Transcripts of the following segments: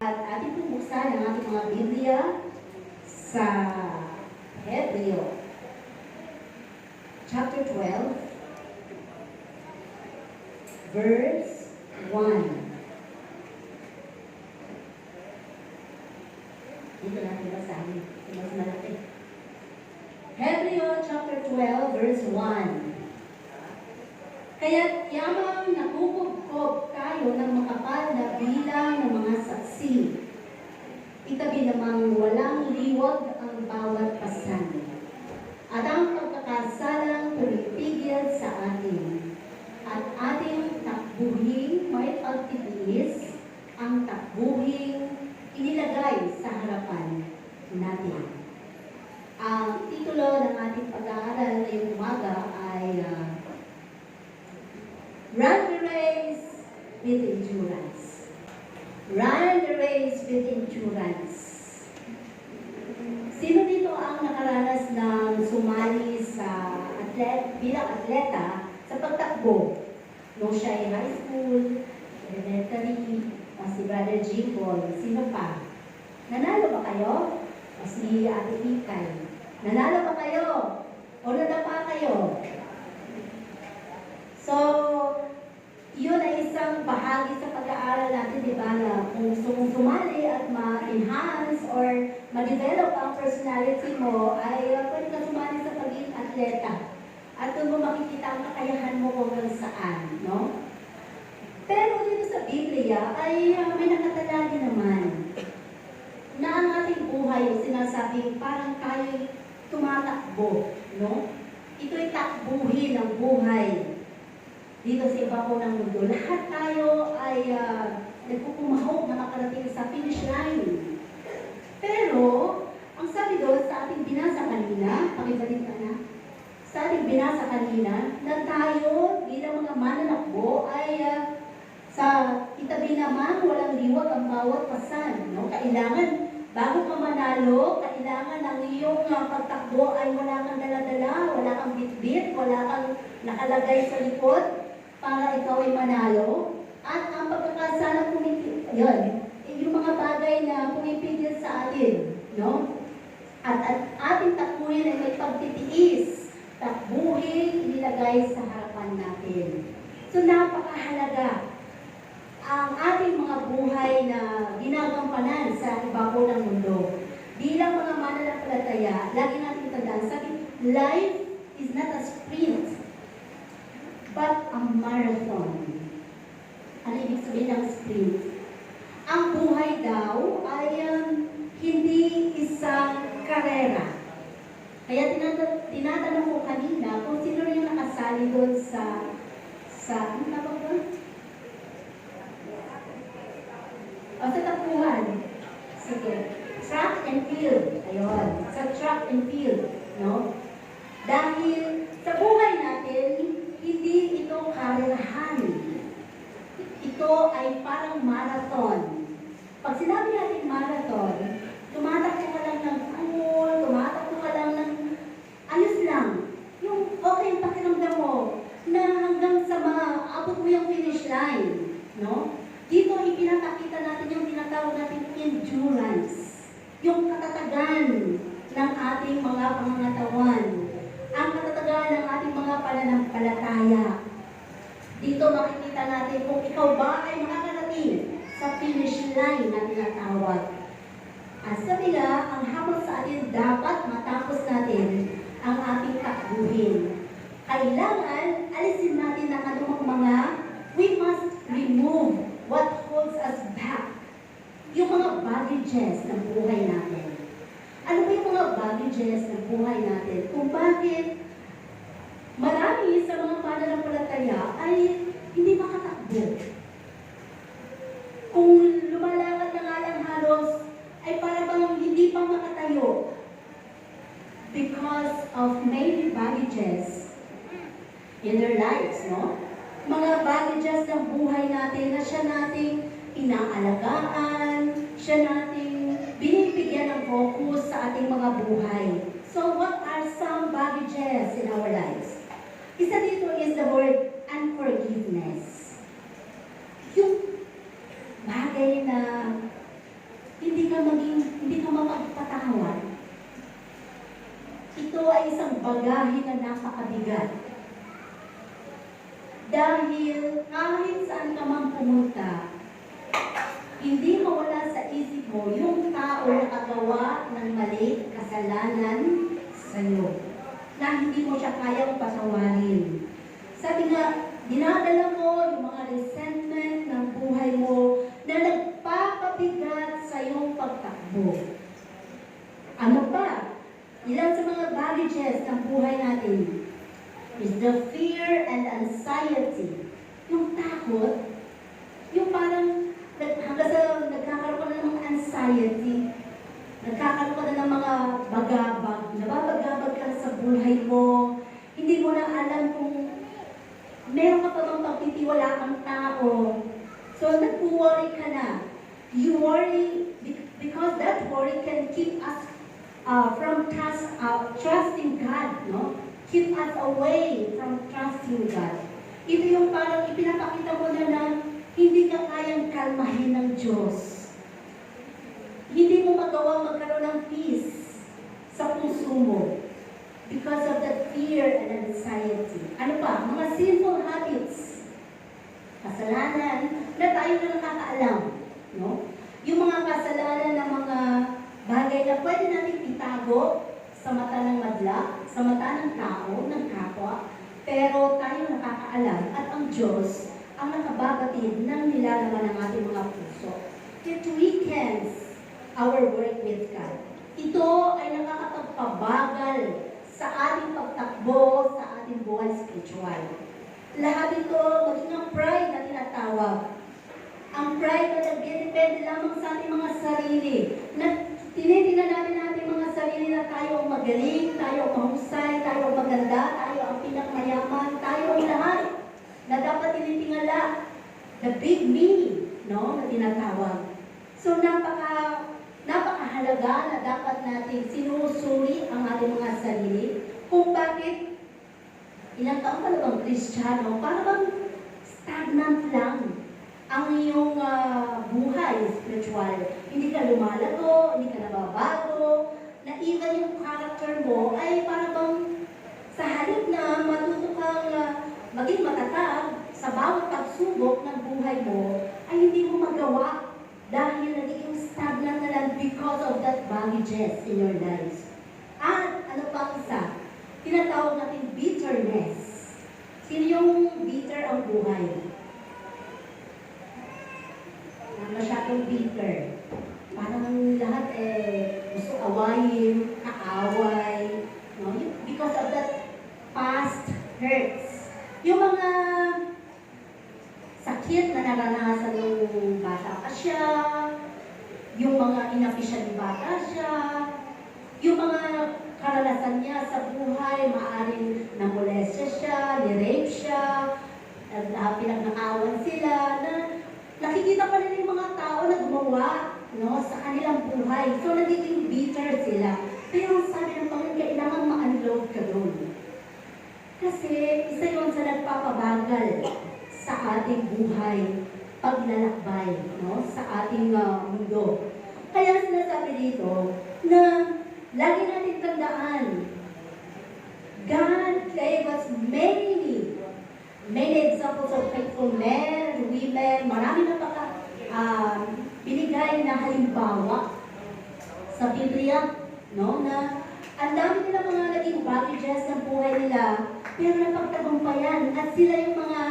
At ating pumuksan ang ating mga Biblia sa Hebreo, chapter 12, verse 1. Dito natin basahin. Mas malaki. Hebreo, chapter 12, verse 1. Kaya't yamang nakukubkob kayo ng makapal na bilang ng mga saksi. Itabi namang walang liwag ang bawat pasan. At ang pagkakasalang pumipigil sa atin. At ating takbuhin may pagtitiis ang takbuhin inilagay sa harapan natin. Ang titulo ng ating pag-aaral ngayong umaga ay Run the race with endurance. Run the race with endurance. Sino dito ang nakaranas ng sumali sa bilang atleta sa pagtakbo? Nung siya ay high school, elementary, si Brother Jimboy, sino pa? Nanalo ba kayo? O si Ate Ikay? Nanalo ba kayo? O nadapa kayo? So, yun ay isang bahagi sa pag-aaral natin, di ba, na kung sumali at ma-enhance or ma-develop ang personality mo, ay pwede ka sumali sa pagiging atleta. At doon mo makikita ang kakayahan mo kung hanggang saan, no? Pero dito sa Biblia ay may nakatalagi naman na ang ating buhay, sinasabing parang tayo'y tumatakbo, no? Ito'y takbuhin ang buhay dito sa ibabaw ng mundo. Lahat tayo ay nagpupumahog na makarating sa finish line. Pero, ang sabi doon sa ating binasa kanina, pakibalik ka na, sa ating binasa kanina, na tayo bilang mga mananakbo ay sa itabi naman walang liwag ang bawat pasan. No? Kailangan, bago ka manalo, kailangan ang iyong pagtakbo ay wala kang dala-dala, wala kang bitbit, wala kang nakalagay sa likod, para ikaw ay manalo. At ang pagkakasalang pumipigil, yun, yung mga bagay na pumipigil sa atin, no? At ating takbuhin ay may pagtitiis, takbuhin ilagay sa harapan natin. So napakahalaga ang ating mga buhay na ginagampanan sa ibabaw ng mundo. Bilang mga mananampalataya, lagi natin tandaan, sabi, life is not a sprint, but a marathon. Ano ibig sabihin ng sprint? Ang buhay daw ay hindi isang karera. Kaya tinatanong ko kanina kung sino rin yung nakasali doon sa ano tawag doon? O sa takbuhan. Sige. Track and field. Ayun. Sa track and field. No? Dahil sa buhay natin, hindi ito karerahan. Ito ay parang marathon. Pag sinabi natin marathon, tumatakbo ka lang ng cool, tumatakbo ka lang ng ayos lang. Yung okay ang pakiramdam mo na hanggang sa maabot mo yung finish line. No? Dito ipinapakita natin yung tinatawag natin endurance. Yung katatagan ng ating mga pangangatawan. Ang katatagan ng ating mga pananampalataya. Dito makikita natin kung ikaw ba ay makakarating sa finish line na tinatawag. At sabi nga, ang hamon sa atin dapat matapos natin ang ating takbuhin. Kailangan alisin natin ang anumang mga we must remove what holds us back. Yung mga baggages ng buhay natin. Ano ba yung mga baggages ng buhay natin? Kung bakit marami sa mga pananampalataya ay hindi makatakbo. Kung lumalakad na nga lang halos, ay para bang hindi pa makatayo. Because of maybe baggages in their lives, no? Mga baggages ng buhay natin na siya nating inaalagaan, siya nating binibigyan ng focus sa ating mga buhay. So what are some baggages in our lives? Isa dito is the word unforgiveness. Yung bagay na hindi ka mapagpatawad, ito ay isang bagahe na napakabigat. Dahil kahit saan ka man pumunta, hindi mawala sa isip mo yung tao na nakagawa ng mali, kasalanan sa iyo, na hindi mo siya kayang patawarin. Sabi nga, dinadala mo yung mga resentment ng buhay mo na nagpapabigat sa iyong pagtakbo. Ano pa? Ilan sa mga baggages ng buhay natin is the fear and anxiety. Yung takot, yung parang hanggang sa nagkakaroon ka na ng anxiety, nagkakaroon ka na ng mga bagabag, nababagabag ka sa buhay mo, hindi mo na alam kung meron ka pa bang pagtitiwala ang tao. So, nag-worry ka na. You worry because that worry can keep us from trusting God, no? Keep us away from trusting God. Ito yung parang ipinapakita mo na hindi ka kayang kalmahin ng Diyos. Hindi mo magawa magkaroon ng peace sa puso mo because of that fear and anxiety. Ano pa? Mga sinful habits. Kasalanan na tayo na nakakaalam. No? Yung mga kasalanan ng mga bagay na pwede natin itago sa mata ng madla, sa mata ng tao, ng kapwa, pero tayo nakakaalam at ang Diyos ang nakababatid ng nilalaman ng ating mga puso. It weakens our work with God. Ito ay nakakapagpabagal sa ating pagtakbo, sa ating buhay spiritual. Lahat ito, maging ang pride na tinatawag. Ang pride na nagdedepende lamang sa ating mga sarili. Na tinitingnan natin mga sarili na tayo ang magaling, tayo ang mahusay, tayo ang maganda, tayo ang pinakmayaman, tayo ang lahat na dapat tinitingala. The big me, no, na tinatawag. So, napakahalaga na dapat natin sinusuri ang ating mga sarili kung bakit ilang taon ka na bang Kristiyano, parang stagnant lang ang iyong buhay spiritual. Hindi ka lumalago, hindi ka nababago, na even yung character mo ay parang sa halip na matuto kang maging matatag sa bawat pagsubok ng buhay mo, ay hindi mo magawa dahil nagiging stagnant na lang because of that baggages in your lives. At ano pa isa? Tinatawag natin bitterness. Sino yung bitter ang buhay? Na masyadong bitter. Parang lahat gusto awayin, kaaway. No? Because of that past hurts. Yung mga sakit na naranasan ng bata pa siya, yung mga inapi siya ng bata siya, yung mga karanasan niya sa buhay, maaaring namolestya siya, ni-rape siya, pinagnakawan sila, na nakikita pa rin yung mga tao na gumawa, no, sa kanilang buhay. So, nagiging bitter sila. Pero sabi ng Panginoon, kailangan ma-unload ka doon. Kasi isa yun sa nagpapabagal sa ating buhay, paglalakbay, no, sa ating mundo. Kaya sinasabi dito na lagi natin tandaan, God gave us many examples of faithful men, women, marami na binigay na halimbawa sa Biblia, no, na ang dami nila mga naging baggages ng buhay nila, pero napagtagumpayan at sila yung mga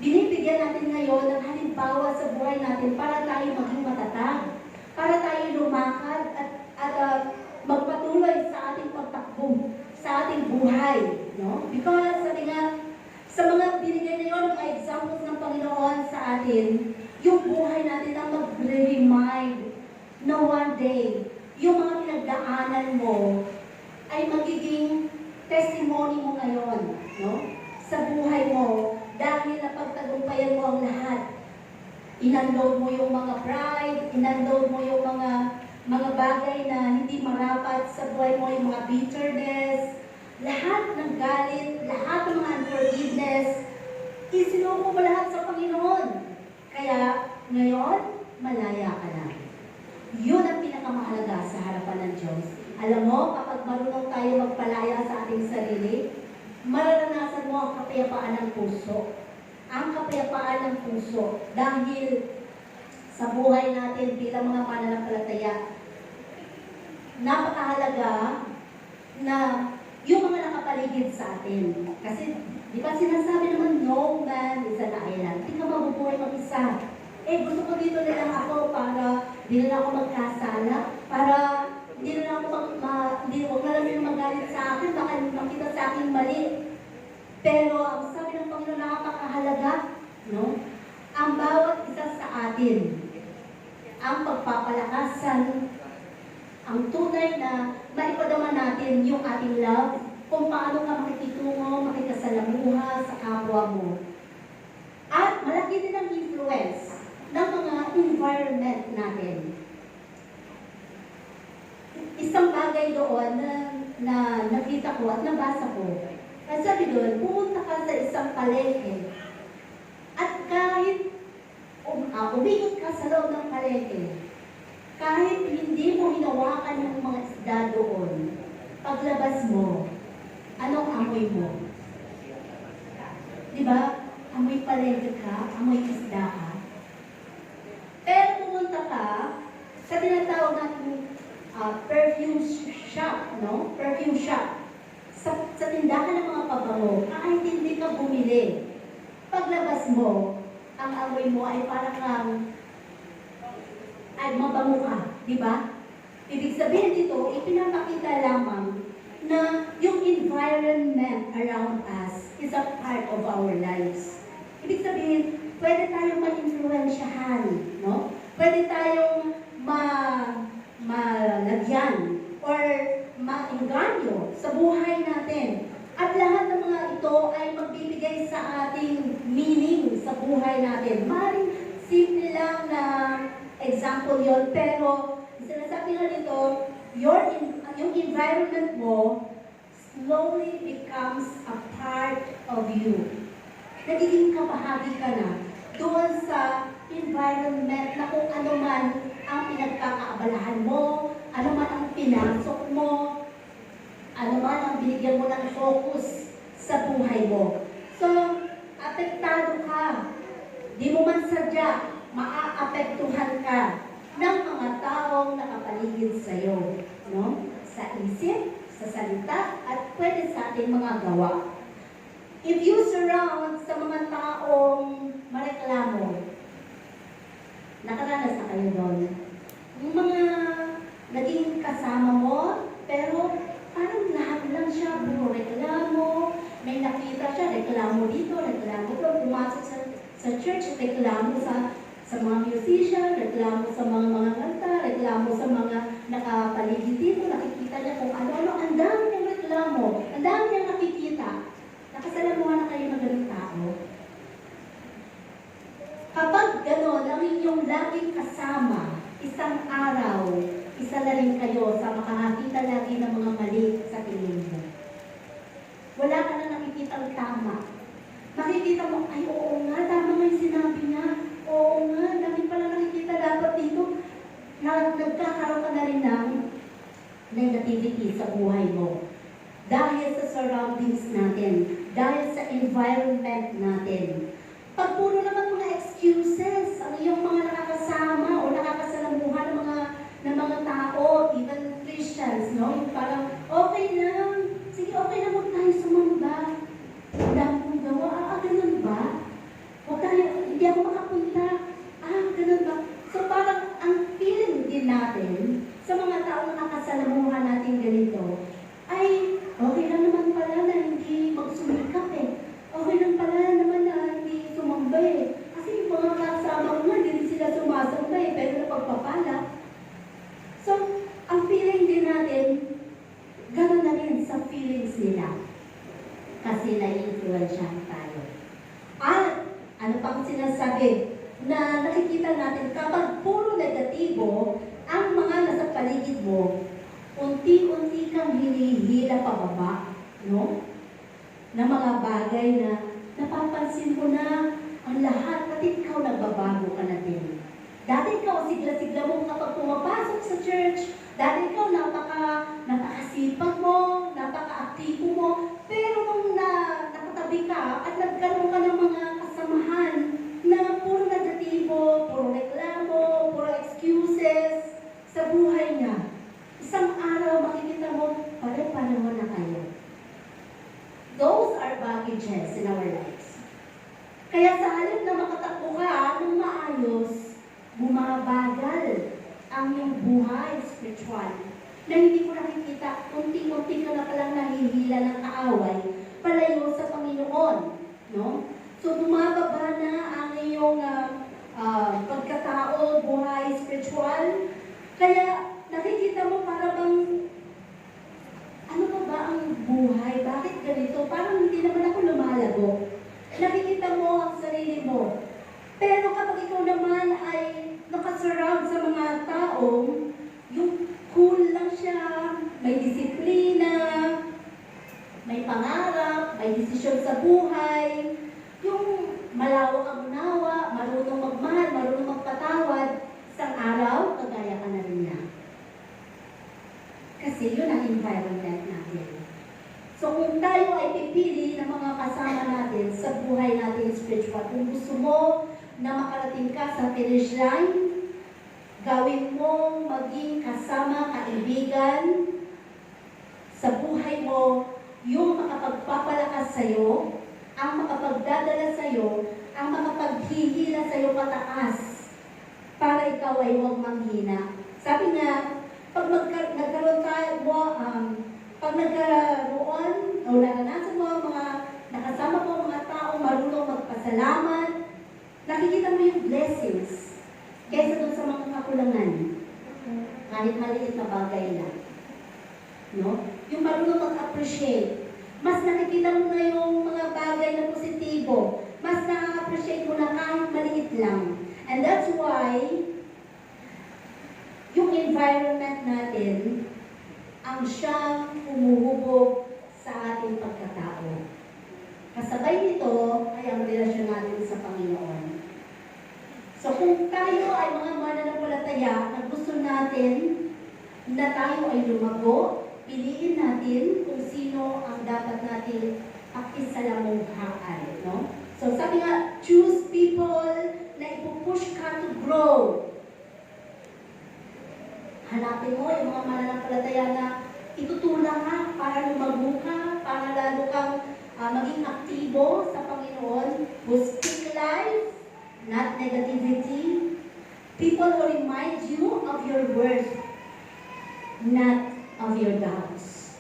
binibigyan natin ngayon ng halimbawa sa buhay natin para tayo maging matatag, para tayo lumakad at magpatuloy sa ating pagtakbo, sa ating buhay, no? Because sabi nga, sa mga binigay na yun, mga examples ng Panginoon sa atin, yung buhay natin ang mag-remind na one day, yung mga pinagdaanan mo ay magiging testimony mo ngayon, no? Sa buhay mo, dahil napagtagumpayan mo ang lahat. Inunload mo yung mga pride, inunload mo yung mga bagay na hindi marapat sa buhay mo, yung mga bitterness, lahat ng galit, lahat ng mga unforgiveness, isinuko mo lahat sa Panginoon. Kaya, ngayon, malaya ka na. Yun ang pinakamahalaga sa harapan ng Diyos. Alam mo, kapag marunong tayo magpalaya sa ating sarili, mararanasan mo ang kapayapaan ng puso. Ang kapayapaan ng puso. Dahil sa buhay natin bilang mga mananampalataya, napakahalaga na yung mga nakapaligid sa atin. Kasi, di ba sinasabi naman, no man is an island. Hindi ka mabubuhay mag-isa. Gusto ko dito na lang ako para hindi na lang ako magkasala, para hindi na lang ako huwag na lang yung magalit sa akin, baka makita sa akin mali. Pero ang sabi ng Panginoon, napakahalaga, no? Ang bawat isa sa atin, ang pagpapalakasan, ang tunay na maipadama natin yung ating love, kung paano ka makikitungo, makikasalamuha sa kapwa mo. At malaki din ang influence ng mga environment natin. Isang bagay doon na nakita ko at nabasa ko. Kasi sabi doon, pumunta ka sa isang palengke at kahit umikot ka sa loob ng palengke, kahit hindi mo hinawakan ng mga isda doon, paglabas mo, anong amoy mo? Diba? Amoy palengke ka, amoy isda ka. Pero pumunta ka sa tinatawag natin perfume shop, no? Perfume shop. Sa tindahan ng mga pabango, kahit hindi ka bumili, paglabas mo, ang amoy mo ay parang mabango ka, di ba? Ibig sabihin dito, ipinapakita lamang na yung environment around us is a part of our lives. Ibig sabihin, pwede tayong ma-influensyahan, no? Pwede tayong malagyan or maengganyo sa buhay natin. At lahat ng mga ito ay magbibigay sa ating meaning sa buhay natin. Maring simple lang na example yon, pero sinasabi nga nito, yung environment mo slowly becomes a part of you. Nagiging kabahagi ka na doon sa environment na kung ano man ang pinagkakaabalahan mo, ano man ang pinasok mo, ano man ang binigyan mo ng focus sa buhay mo. So, apektado ka. Di mo man sadya, maaapektuhan ka ng mga taong nakapaligid sa iyo, no? Sa isip, sa salita, at pwede sa ating mga gawa. If you surround sa mga taong mareklamo, nakaranas na kayo doon. Yung mga naging kasama mo, pero parang lahat lang siya, puro reklamo, may nakita siya, reklamo dito, reklamo doon, pumasok sa church, reklamo sa mga musician, reklamo sa mga kanta, reklamo sa mga nakapaligid dito, nakikita niya kung ano-ano, ang dami niyang reklamo, ang dami niyang nakikita. Nakasalamuhan na kayo ng ganung tao. Kapag gano'n, ang inyong laging kasama, isang araw, isa na rin kayo sa makakakita lagi ng mga mali sa tingin mo. Wala ka na nakikita ang tama. Makikita mo, ay oo nga, tama nga yung sinabi niya. Oo nga, dami pala nakikita dapat dito. Nagkakaroon ka na rin ng negativity sa buhay mo. Dahil sa surroundings natin, dahil sa environment natin. Pag puro naman mga excuses, ang iyong mga nakakasama o nakakasalamuhan ng mga tao, even Christians, no? Yung parang, okay lang, sige, okay lang, huwag tayo sumamba. Ang dami kong gawa, ganun ba? Huwag tayo, hindi ako makapunta. Ganun ba? So parang ang feeling din natin sa mga tao na nakasalamuhan natin ganito, ay okay lang naman pala na hindi magsumikap eh. Okay lang pala naman na hindi sumambay. Kasi yung mga kasama ko nga, hindi sila sumasambay, pero napagpapala. So, ang feeling din natin, gano'n na rin sa feelings nila. Kasi nai-influensyahan tayo. At, ano pang sinasabi, na nakikita natin kapag puro negatibo, ang mga nasa paligid mo, unti-unti kang hinihila pababa, no? Na mga bagay na napapansin mo na ang lahat, pati ikaw nagbabago ka na din. Dati ikaw, sigla-sigla mo kapag pumapasok sa church. Dati ikaw, napakasipag mo, napaka-aktibo mo. Pero nung nakatabi ka at nagkaroon ka ng mga kasamahan na puro negatibo, puro reklamo, puro excuses sa buhay niya, isang araw makikita mo, pare-pareho na kayo. Those are baggages in our lives. Kaya sa halip na makatakbo ka ng maayos, bumabagal ang iyong buhay spiritual na hindi mo nakikita, unti-unti ka na palang nahihila ng kaaway palayo sa Panginoon. No? So bumababa na ang iyong pagkatao, buhay spiritual. Kaya nakikita mo para bang ano ba ang buhay? Bakit ganito? Parang hindi naman ako lumalago. Nakikita mo ang sarili mo. Pero kapag ikaw naman ay nakasurround sa mga taong yung cool lang siya, may disiplina, may pangarap, may desisyon sa buhay, yung malawak ang unawa, marunong magmahal, marunong magpatawad, isang araw, kagaya ka na rin niya. Kasi yun ang environment natin. So kung tayo ay pipili ng mga kasama natin sa buhay natin spiritual, kung gusto mo na makarating ka sa finish line, gawin mong maging kasama, kaibigan sa buhay mo, yung makapagpapalakas sa'yo, ang makapagdadala sa'yo, ang makapaghihila sa'yo pataas para ikaw ay huwag manghina. Sabi nga, pag nagkaroon tayo, pag nagkaroon o naranasan mo mga nakasama mo mga tao marunong magpasalamat, nakikita mo yung blessings kaysa doon sa mga kakulangan. Kahit maliit na bagay lang. No? Yung marunong mag-appreciate. Mas nakikita mo na yung mga bagay na positibo. Mas na-appreciate mo na kahit maliit lang. And that's why yung environment natin ang siyang humuhubog sa ating pagkatao. Kasabay nito ay ang relasyon natin sa Panginoon. So kung tayo ay mga mananampalataya na gusto natin na tayo ay lumago, piliin natin kung sino ang dapat natin pakisalamunghaan. No? So sabi nga, choose people na ipupush ka to grow. Hanapin mo yung mga mananampalataya na itutulak ka para lumago ka, para lalo kang maging aktibo sa Panginoon, who speak life, not negativity. People who remind you of your worth, not of your doubts.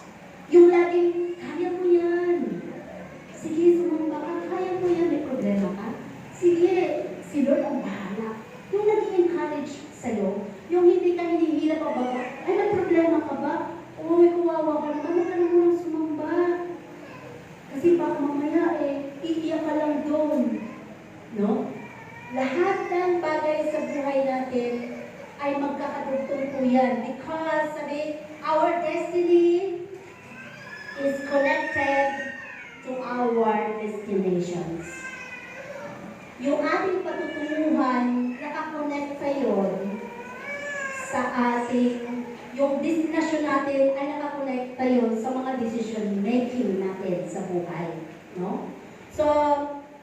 Yung laging, kaya mo yan. Sige, sumamba ka, kaya mo yan, may problema ka. Sige, si Lord ang bahala. Yung naging encourage sa'yo, yung hindi ka hinihila pa ba, ay may problema ka ba? O may kuwawa ka naman, huwag ka na munang sumamba. Kasi baka mamaya iiyak ka lang doon. No? Lahat ng bagay sa buhay natin ay magkakadugtong po yan. Because, sabi, our destiny is connected to our destinations. Yung ating patutunguhan, nakakonect sa yun sa ating, yung destination natin ay nakakonect yun sa mga decision making natin sa buhay. No? So,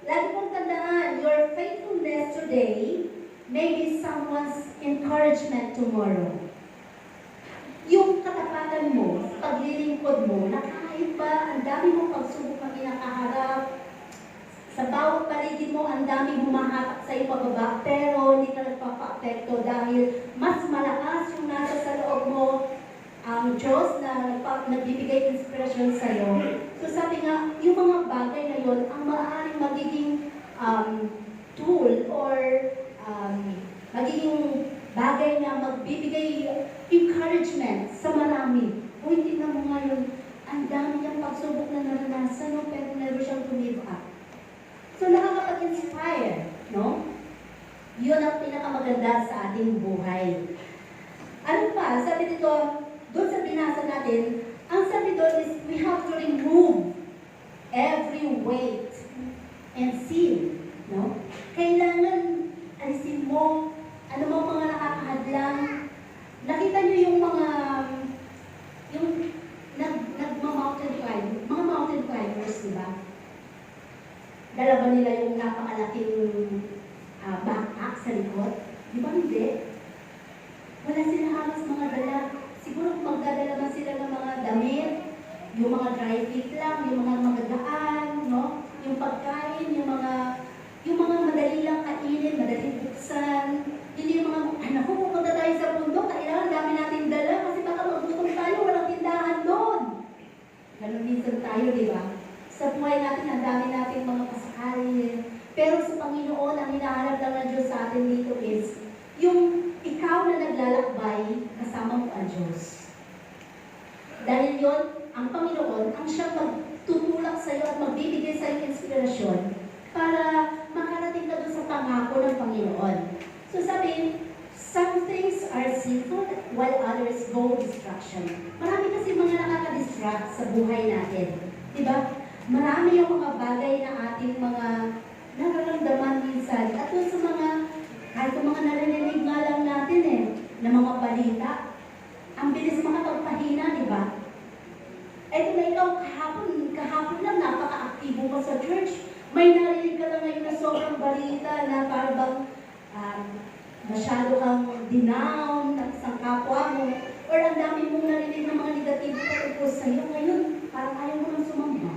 lagi mong tandaan, your faithfulness today may be someone's encouragement tomorrow. Yung katapatan mo, paglilingkod mo, na kahit ba ang dami mong pagsubok na kinakaharap, sa bawat paligid mo, ang dami humahatak sa iyo pababa, pero hindi ka nagpapa-apekto dahil mas malakas yung nasa sa loob mo, ang Diyos na nagbibigay inspirasyon sa iyo. So sabi nga, yung mga bagay na yun, ang maaaring magiging tool or magiging bagay na magbibigay encouragement sa marami. Uy, tingnan mo ngayon, ang dami niyang pagsubok na naranasan, no? Pero never siyang give up. So, nakakapag-inspire, no? Yun ang pinakamaganda sa ating buhay. Ano pa? Sabi dito, doon sa binasa natin, ang sabi doon is, we have to remove every weight and sin, no? Kailangan alisin mo, ano mo ba nila yung napakalaking backpack sa likod? Di ba hindi? Wala sila halos mga dala. Siguro kung magdadala man sila ng mga damit, yung mga dry fit lang, yung mga magagaan, no? Yung pagkain, yung mga madali lang kainin, madali buksan. Hindi yung mga, ay naku, pupunta tayo sa bundok, kailangan dami natin dala kasi baka magutom tayo, walang tindahan doon. Ganun minsan tayo, di ba? Sa buhay natin, ang dami nating mga pasakarin. Pero sa Panginoon, ang hinahanap lang ng Diyos sa atin dito is, yung ikaw na naglalakbay, kasama mo ang Diyos. Dahil yon, ang Panginoon, ang siyang magtutulak sa iyo at magbibigay sa iyo inspirasyon para makarating ka doon sa pangako ng Panginoon. So sabi, some things are sinful while others go destruction. Marami kasi mga nakaka-distract sa buhay natin. Diba? Marami yung mga bagay na ating mga nararamdaman minsan. At doon sa mga, kahit yung mga narinig nga lang natin na mga balita, ang bilis makapagpahina, di ba? Eto na ikaw, kahapon lang, napaka-aktibo ka sa church. May narinig ka lang ngayon na sobrang balita na parang masyado kang dinown ng isang kapwa mo. Or ang dami mong narinig ng mga negatibo patungkol sa iyo. Ngayon, parang ayaw mo nang sumamba.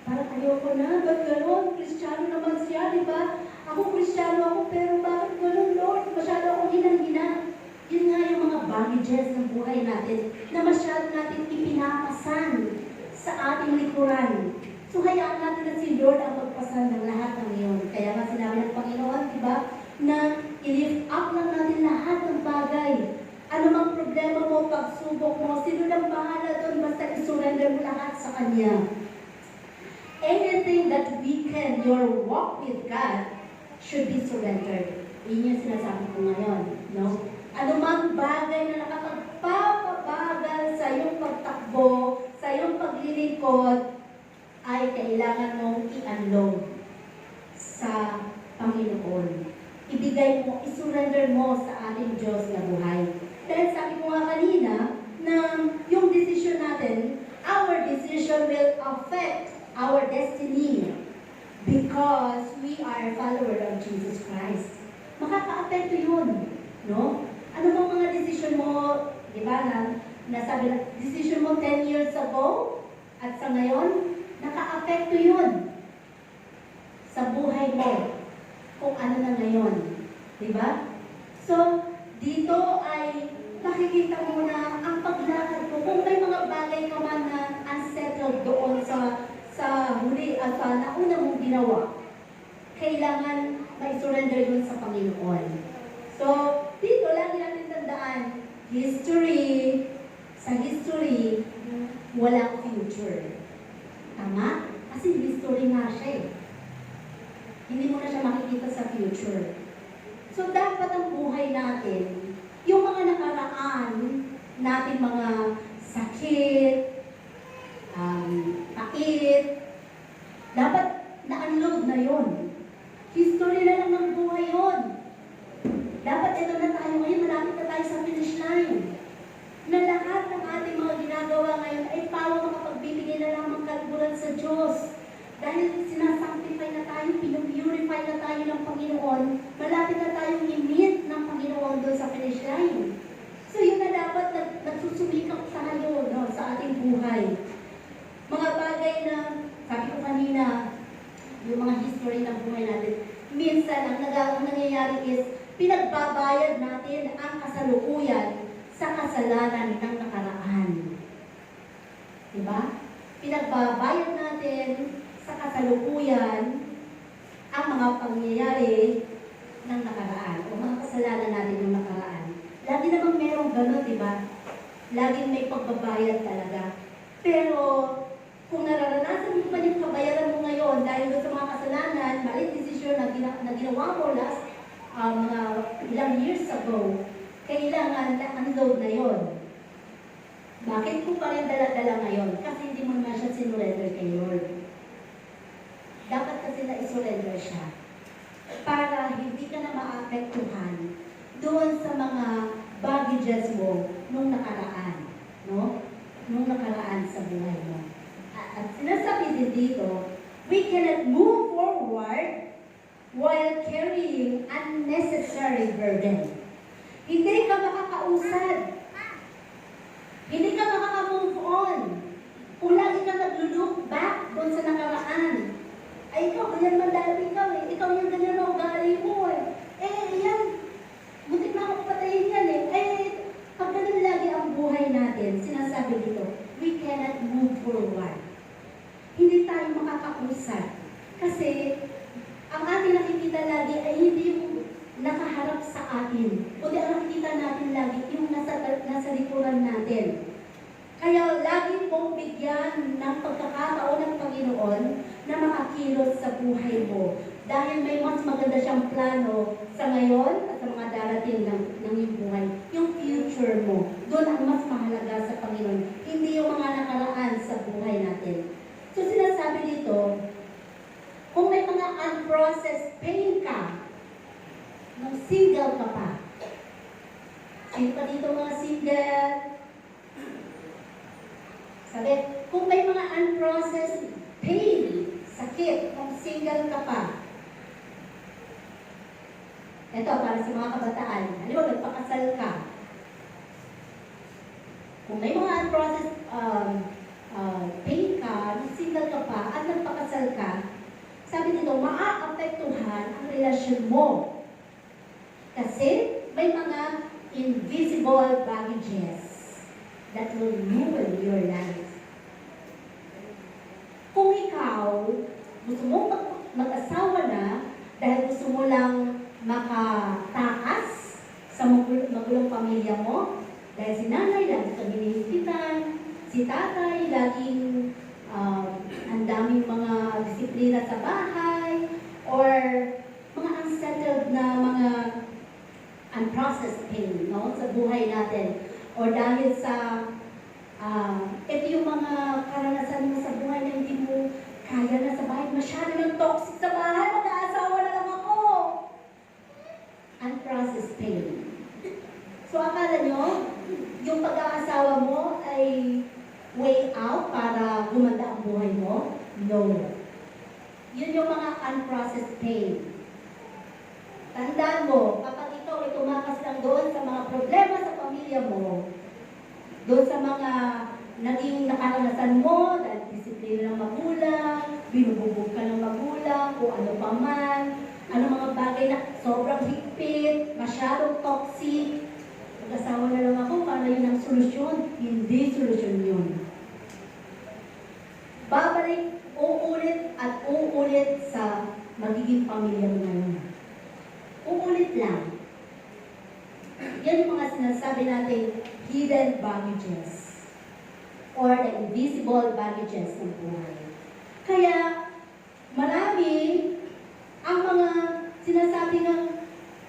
Parang ayaw ko na, ba't gano'n? Kristiyano naman siya, di ba? Ako Kristiyano ako, pero bakit gano'n, Lord? Masyado akong hinang-hina. Yun nga yung mga baggages ng buhay natin na masyado natin ipinapasan sa ating likuran. So, hayaan natin na si Lord ang magpasan ng lahat ng iyon. Kaya nga sinabi ng Panginoon, di ba, na i-lift up lang natin lahat ng bagay. Ano mang problema mo, pagsubok mo, sino lang bahala doon, basta isurrender mo lahat sa Kanya. Anything that weaken your walk with God should be surrendered. Yun yung sinasabi ko ngayon, no? Ano mang bagay na nakapagpapabagal sa iyong pagtakbo, sa iyong paglilingkod, ay kailangan mong i-unload sa Panginoon. Ibigay mo, isurrender mo sa ating Diyos na buhay. Dahil sabi ko nga kanina, na yung decision natin, our decision will affect our destiny because we are follower of Jesus Christ. Makaka-apekto yun, no? Ano bang mga decision mo, di ba, nasabi na, decision mo 10 years ago, at sa ngayon, naka-apekto yun sa buhay mo, kung ano na ngayon. Di ba? So, dito ay nakikita mo na ang paglakad mo, kung may mga bagay ka man na unsettled doon sa huli at sa nauna mong ginawa, kailangan may surrender yun sa Panginoon. So, dito lagi natin tandaan, sa history, walang future. Tama? Kasi history nga siya eh. Hindi mo na siya makikita sa future. So, dapat ang buhay natin, yung mga nakaraan natin, mga sakit, pait, dapat na-unload na yon. History na lang ng buhay yon. Dapat ito na tayo ngayon, malapit na tayo sa finish line. Na lahat ng ating mga ginagawa ngayon ay para makapagbibigay na lamang kalburan sa Diyos. Dahil sinasanctify na tayo, pinupurify na tayo ng Panginoon, malapit na tayong i-meet ng Panginoon doon sa finish line. So yun na dapat nagsusumikap tayo, no, sa ating buhay. Mga bagay na, sabi ko kanina, yung mga history ng buhay natin, minsan ang nangyayari is, pinagbabayad natin ang kasalukuyan sa kasalanan ng nakaraan. Diba? Pinagbabayad natin sa kasalukuyan ang mga pangyayari ng nakaraan o mga kasalanan natin ng nakaraan. Lagi namang merong gano'n, diba? Laging may pagbabayad talaga. Pero, kung nararanasan mo pa yung kabayaran mo ngayon dahil doon sa mga kasalanan, maling desisyon na ginawa mo last mga ilang years ago, kailangan na-unload na yon. Bakit ko pa rin dala-dala ngayon? Kasi hindi mo naman siya sinurrender kay Lord. Dapat kasi na-isurrender siya para hindi ka na maapektuhan doon sa mga baggages mo nung nakaraan, no? Nung nakaraan sa buhay mo. At sinasabi din dito, we cannot move forward while carrying unnecessary burden. Hindi ka makakausad. Hindi ka makaka-move on. Kung lagi ka nag-look back doon sa nakaraan. Ay, ikaw, ganyan man dahil ikaw eh. Ikaw yung ganyan na ugali mo eh. Yan. Muntik na ako patayin yan eh. Pag ganun lagi ang buhay natin, sinasabi dito, we cannot move forward. Hindi tayo makakausad. Kasi, ang ating nakikita lagi ay hindi yung nakaharap sa atin. Kundi ang nakikita natin lagi yung nasa likuran natin. Kaya lagi mong bigyan ng pagkakataon ng Panginoon na makakilos sa buhay mo. Dahil may mas maganda siyang plano sa ngayon at sa mga darating ng iyong buhay. Yung future mo, doon ang mas mahalaga sa Panginoon. Hindi yung mga nakaraan sa buhay natin. So sinasabi dito, kung may mga unprocessed pain ka, nung single ka pa, sino pa dito mga single? Sabi, kung may mga unprocessed pain, sakit, kung single ka pa, ito, para sa mga kabataan, halimbawa, nagpakasal ka, kung may mga unprocessed pain ka, nung single ka pa, at nagpakasal ka, sabi dito, maaapektuhan ang relasyon mo. Kasi may mga invisible baggages that will ruin your life. Kung ikaw, gusto mo mag-asawa na dahil gusto mo lang makatakas sa magulong pamilya mo, dahil si nanay lagi kang hinihipitan, si tatay laging ang daming mga disiplina sa bahay, or mga unsettled na mga unprocessed pain, no, sa buhay natin. O dahil sa, ito yung mga karanasan mo sa buhay na hindi mo kaya na sa bahay, masyado ng toxic sa bahay, mag-aasawa na lang ako. Unprocessed pain. So akala nyo, yung pag-aasawa mo ay way out para gumanda ang buhay mo? No. Yun yung mga unprocessed pain. Tandaan mo, kapag ikaw ay tumakas lang doon sa mga problema sa pamilya mo, doon sa mga naging nakaranasan mo, dahil disiplina ng magulang, binububog ka ng magulang, o ano pa man, ano mga bagay na sobrang higpit, masyadong toxic, mag-asawa na lang ako, para yun ang solusyon. Hindi solusyon yun. Babalik, uulit at uulit sa magiging pamilya mo ngayon. Uulit lang. Yan yung mga sinasabi natin, hidden baggages or the invisible baggages ng buhay. Kaya, marami ang mga sinasabi ng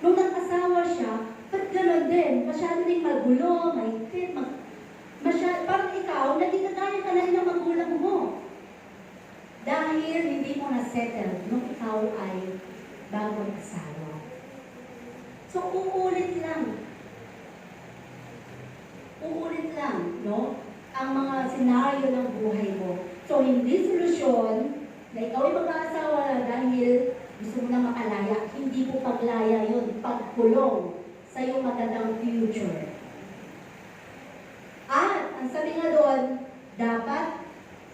nung nag-asawa siya, ba't gano'n din? Masyado din magulo, mahigpit, parang ikaw, naging kagaya ka na rin ng magulang mo. Dahil hindi mo na-settle nung ikaw ay bago mag-asawa. So, uulit lang. Uulit lang, no? Ang mga senaryo ng buhay mo. So, hindi solusyon na ikaw ay mag-aasawa na dahil gusto mo na makalaya. Hindi mo paglaya yun, pagkulong sa iyong magandang future. At, ang sabi nga doon, dapat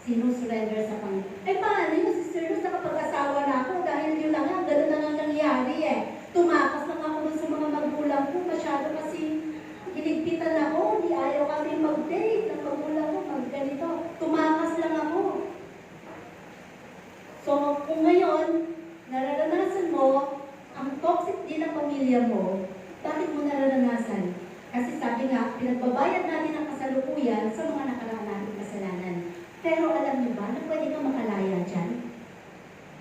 sinusurrender sa Panginoon. Ay, paano yun, Sister Luz, nakapag-asawa na ako dahil yun na nga, gano'n na nga nangyari eh. Tumakas lang ako dun sa mga magulang ko, masyado kasi hinigpitan ako, hindi ayaw kami mag-date ng magulang ko, mag-ganito. Tumakas lang ako. So, kung ngayon, nararanasan mo, ang toxic din ng pamilya mo, bakit mo nararanasan? Kasi sabi nga, pinagbabayad natin ang kasalukuyan sa mga nakaraan nating kasalanan. Pero alam niyo ba na pwede kang makalaya dyan?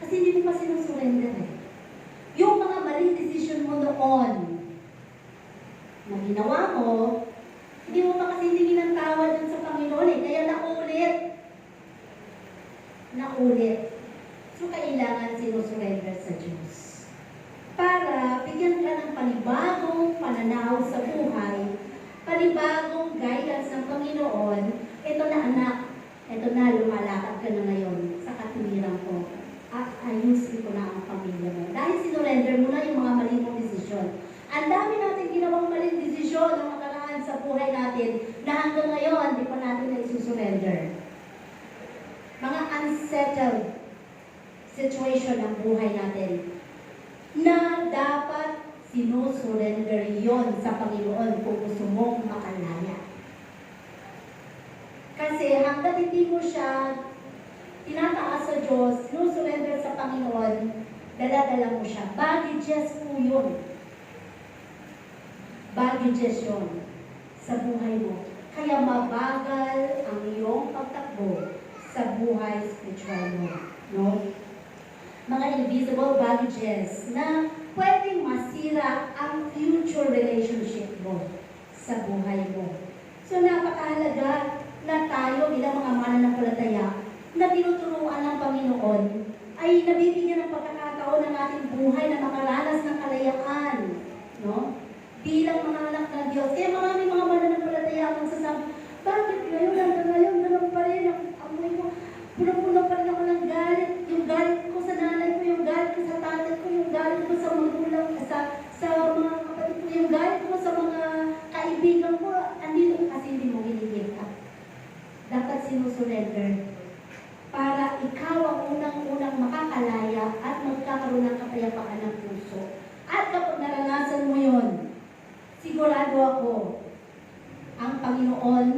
Kasi hindi mo pa sinusurrender eh. Yung mga maling decision mo noon na ginawa mo, hindi mo pa kasi hindi tawad dun sa Panginoon eh. Kaya naulit. Naulit. So, kailangan sinusurrender sa Diyos. Para bigyan ka ng panibagong pananaw sa buhay, panibagong guidance ng Panginoon, ito na anak, ito na lumalakad ka na ngayon sa katwiran ko. ayusin ko na ang pamilya mo. Dahil sinurrender mo na yung mga mali mong desisyon. Ang dami natin ginawang maling desisyon na nakaraan sa buhay natin na hanggang ngayon, di pa natin na isusurrender. Mga unsettled situation ng buhay natin na dapat sinusurrender yon sa Panginoon kung gusto mong makalaya. Kasi hanggang hindi mo siya tinataas sa Diyos, sinusurrender sa Panginoon, dala-dala mo siya. Baggages po yun. Baggages yun sa buhay mo. Kaya mabagal ang iyong pagtakbo sa buhay spiritual mo. No? Mga invisible baggages na pwedeng masira ang future relationship mo sa buhay mo. So napakahalaga na tayo bilang mga mananampalataya na tinuturuan ng Panginoon ay nabibigyan ng pagkakataon ng ating buhay na makaranas ng kalayaan. No? Bilang mga anak ng Diyos. Kaya maraming mga mananampalataya ang magsasabi, bakit ngayon, hanggang ngayon, ganun pa rin ang amoy mo? Puno-puno pa rin ako ng galit. Yung galit ko sa nanay ko, yung galit ko sa tatay ko, yung galit ko sa magulang, sa mga kapatid ko, yung galit ko sa mga kaibigan ko, andito kasi hindi mo ginigil ka. Dapat sinusurrender para ikaw ang unang-unang makakalaya at magkakaroon ng kapayapaan ng puso. At kapag naranasan mo yun, sigurado ako, ang Panginoon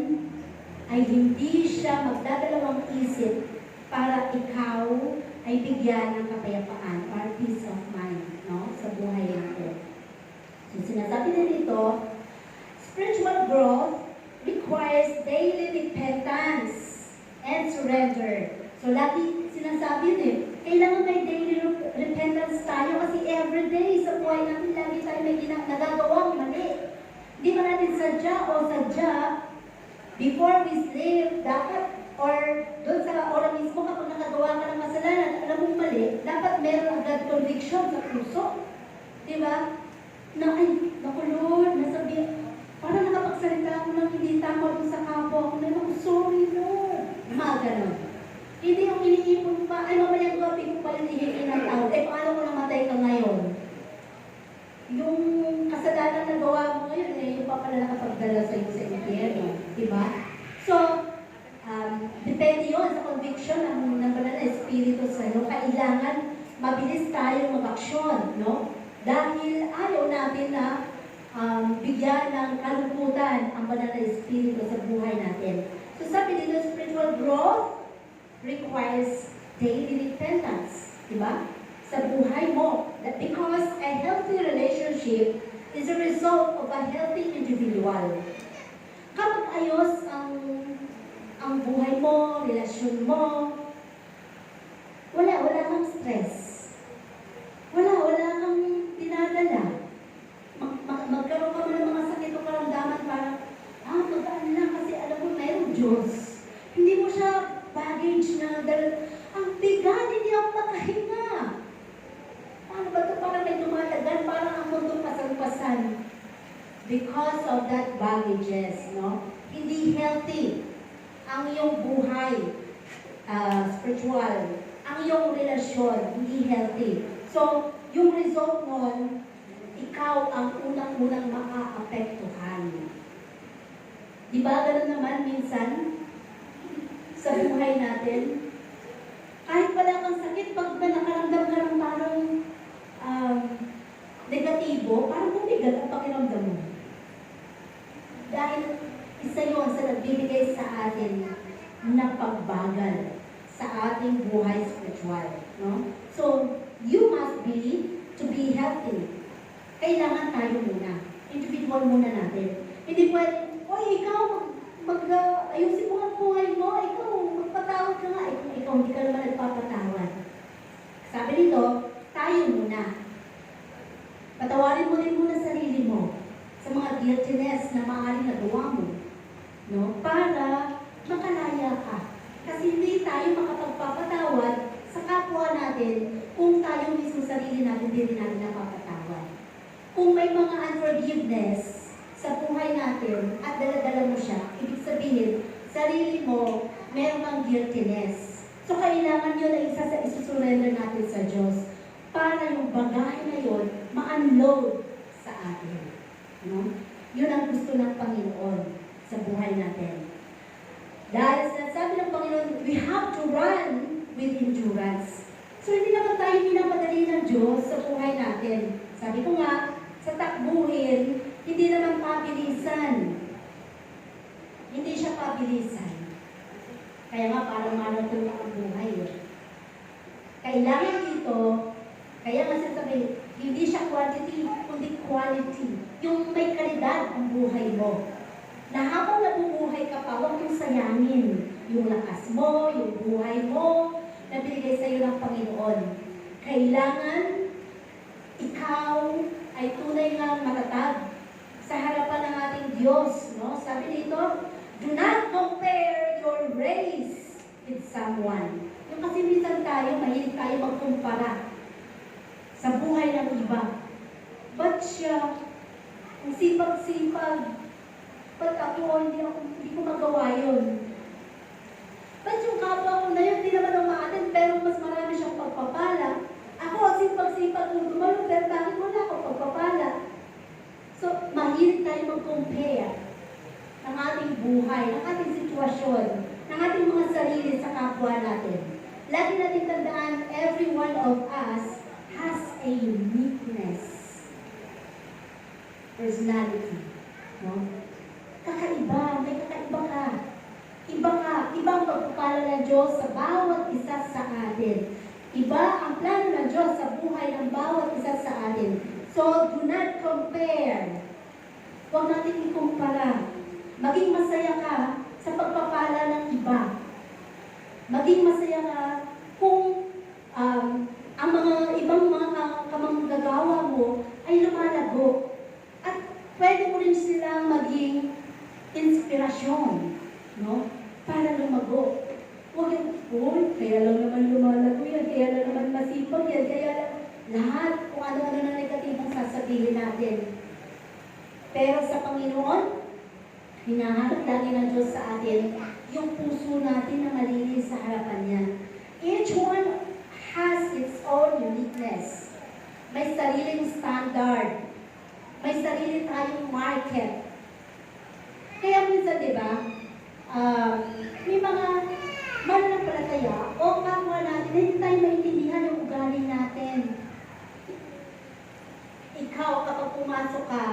ay hindi siya magdadalawang isip para ikaw ay bigyan ng kapayapaan or peace of mind, no, sa buhay natin. So, sinasabi na dito, spiritual growth requires daily repentance and surrender. So, lagi sinasabi din, kailangan may daily repentance tayo kasi everyday sa buhay natin, lagi tayo may nagagawang mali. Hindi ba natin sadya o sadya, before we sleep, dapat, or doon sa oras mismo kapag nakagawa ka ng kasalanan, alam mong mali, dapat meron agad conviction sa puso. Diba? Na, ay, naku Lord, nasabi, parang nakapagsalita ako ng hindi tama doon sa kapwa ako, na naku, sorry Lord. Mga ganon. Hindi yung iniipon pa, ay mamayang gabi ko pala nihihin ng tao, eh paano ko namatay ka ngayon? Yung kasalanan na gawa mo ngayon, eh, yung pa pala nakapagdala sa iyo sa impyerno. Diba? So, depende yun sa conviction ng banal na espiritu sa iyo. Kailangan mabilis tayong mag-aksyon, no? Dahil ayaw natin na bigyan ng kalungkutan ang banal na espiritu sa buhay natin. So, sabi dito, spiritual growth requires daily repentance. Diba? Sa buhay mo. That because a healthy relationship is a result of a healthy individual. Kapag ayos ang buhay mo, relasyon mo, wala kang stress. Wala kang dinadala. Magkaroon ka mo ng mga sakit o karamdaman parang, magaan lang kasi alam mo, mayroong Diyos. Hindi mo siya baggage na dala. Ang bigat, hindi ako makahinga. Paano ba ito? Parang may dumadagan, parang ang mundo pasang-pasan. Because of that baggages, no? Hindi healthy ang iyong buhay, spiritual, ang iyong relasyon, hindi healthy. So, yung result nun, ikaw ang unang-unang makaapektuhan. Di ba gano'n naman minsan sa buhay natin? Kahit wala kang sakit, pag nakaramdam ka ng parang negatibo, parang bumigat ang pakiramdam mo. Dahil isa yun sa nagbibigay sa atin na pagbagal sa ating buhay spiritual. No? So, you must be to be healthy. Kailangan tayo muna. Individual muna natin. Hindi pwede, ikaw, ayusin mo ang buhay mo, ikaw, magpatawad ka nga. Ikaw, hindi ka naman nagpapatawad. Sabi nito, tayo muna. Patawarin mo rin muna sarili mo sa mga guiltiness na maaaring nagawa mo, no? Para makalaya ka. Kasi hindi tayo makapagpapatawad sa kapwa natin kung tayo mismo sarili natin hindi natin napapatawad. Kung may mga unforgiveness sa buhay natin at dala-dala mo siya, ibig sabihin, sarili mo, meron kang guiltiness. So, kailangan yun ay isa sa isusurrender natin sa Diyos para yung bagahe na yun ma-unload sa atin. No? Yun ang gusto ng Panginoon sa buhay natin. Dahil sabi ng Panginoon, we have to run with endurance. So, hindi naman tayo minamadali ng Diyos sa buhay natin. Sabi ko nga, sa takbuhin, hindi naman pabilisan. Hindi siya pabilisan. Kaya nga, parang marathon lang ang buhay. Kailangan dito, kaya nga sinasabi, hindi siya quantity, kundi quality. Yung may kalidad ang buhay mo. Na habang nabubuhay ka pa, huwag mong sayangin yung lakas mo, yung buhay mo, na binigay sa iyo ng Panginoon. Kailangan ikaw ay tunay nga matatag sa harapan ng ating Diyos. No? Sabi dito, do not compare your race with someone. Yung kasi minsan tayo, mahilig tayo magkumpara sa buhay ng iba. Ba't siya? Ang sipag-sipag. Ba't ako, hindi ko magawa yun? Ba't yung kapwa ko na yun, hindi naman umaatin, pero mas marami siyang pagpapala. Ako, sipag-sipag kung dumalo, pero bakit wala akong pagpapala? So, mahilig tayo mag-compare ng ating buhay, ng ating sitwasyon, ng ating mga sarili sa kapwa natin. Lagi natin tandaan, every one of us has a uniqueness. Personality. No? Kakaiba, may kakaiba ka. Iba ka, ibang pagpapala ng Diyos sa bawat isa sa atin. Iba ang plano ng Diyos sa buhay ng bawat isa sa atin. So, do not compare. Huwag natin ikumpara. Maging masaya ka sa pagpapala ng iba. Maging masaya ka kung ang mga ibang mga kamanggagawa mo ay lumalago. At pwede mo rin silang maging inspirasyon, no? Para lumago. Huwag yung, kaya lang naman lumalago yan, kaya lang naman masipag yan, kaya lang lahat kung ano-ano na negatibong sasabihin natin. Pero sa Panginoon, hinahanap lagi ng Diyos sa atin yung puso natin na malinis sa harapan niya. Each one has its own uniqueness. May sariling standard. May sarili tayong market. Kaya minsan, di ba, may mga mananampalataya o kapwa natin, hindi tayo maintindihan yung ugali natin. Ikaw, kapag pumasok ka,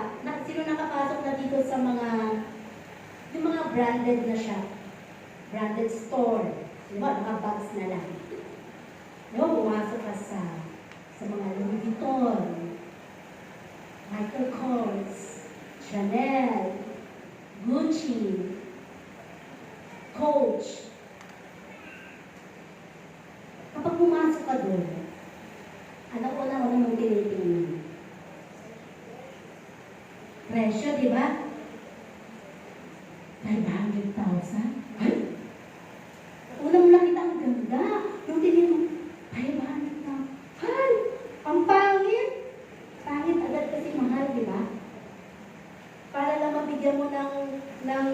sino nakapasok na dito sa yung mga branded na shop, branded store, di ba, naka-box na lang. Di ba, pumasok ka sa mga Louis Vuitton, Michael Kors, Chanel, Gucci, Coach. Kapag pumasok ka doon, ano ko na mong tinitingnan? Presyo, di ba? 500,000? Ay! Unang nakita ang ganda. Yung tingin mo, 500,000. Ay! Ang pangit! Pangit agad kasi mahal, di ba? Para lang mabigyan mo ng